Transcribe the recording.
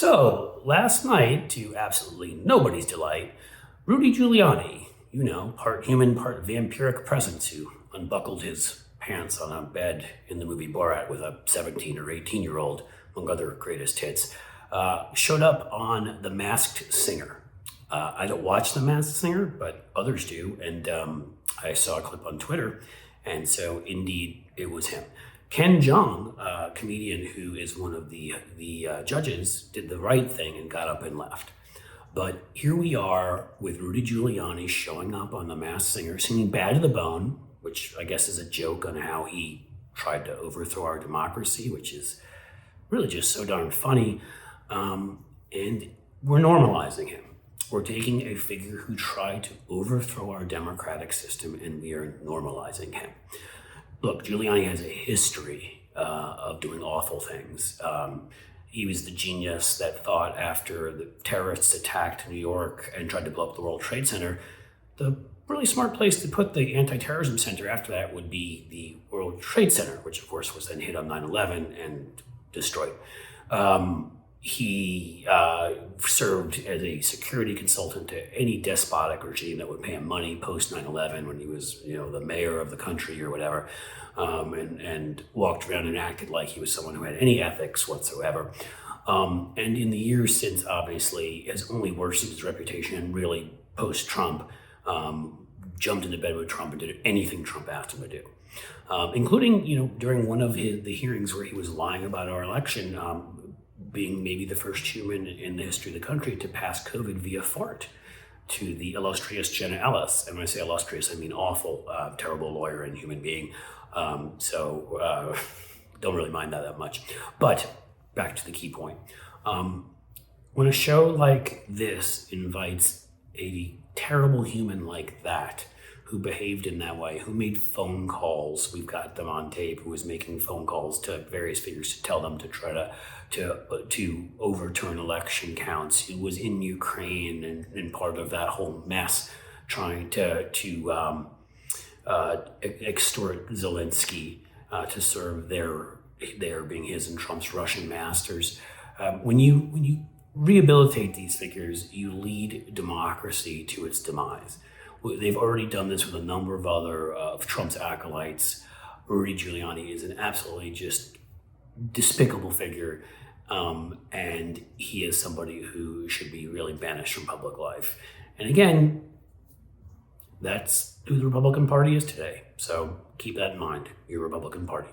So, last night, to absolutely nobody's delight, Rudy Giuliani, part human, part vampiric presence, who unbuckled his pants on a bed in the movie Borat with a 17 or 18-year-old, among other greatest hits, showed up on The Masked Singer. I don't watch The Masked Singer, but others do, and I saw a clip on Twitter, and so indeed it was him. Ken Jeong, a comedian who is one of the judges, did the right thing and got up and left. But here we are with Rudy Giuliani showing up on The Masked Singer, singing Bad to the Bone, which I guess is a joke on how he tried to overthrow our democracy, which is really just so darn funny. And we're normalizing him. We're taking a figure who tried to overthrow our democratic system, and we are normalizing him. Look, Giuliani has a history of doing awful things. He was the genius that thought after the terrorists attacked New York and tried to blow up the World Trade Center, the really smart place to put the anti-terrorism center after that would be the World Trade Center, which of course was then hit on 9/11 and destroyed. He served as a security consultant to any despotic regime that would pay him money post 9/11 when he was, the mayor of the country or whatever, and walked around and acted like he was someone who had any ethics whatsoever. And in the years since, obviously, has only worsened his reputation, and really post-Trump, jumped into bed with Trump and did anything Trump asked him to do. Including, during one of the hearings where he was lying about our election, being maybe the first human in the history of the country to pass COVID via fart to the illustrious Jenna Ellis. And when I say illustrious, I mean awful, terrible lawyer and human being. So don't really mind that much. But back to the key point. When a show like this invites a terrible human like that, who behaved in that way, who made phone calls, we've got them on tape, who was making phone calls to various figures to tell them to try to overturn election counts, who was in Ukraine and part of that whole mess, trying to extort Zelensky to serve their being his and Trump's Russian masters. When you rehabilitate these figures, you lead democracy to its demise. They've already done this with a number of other of Trump's acolytes. Rudy Giuliani is an absolutely just despicable figure, and he is somebody who should be really banished from public life. And again, that's who the Republican Party is today. So keep that in mind, your Republican Party.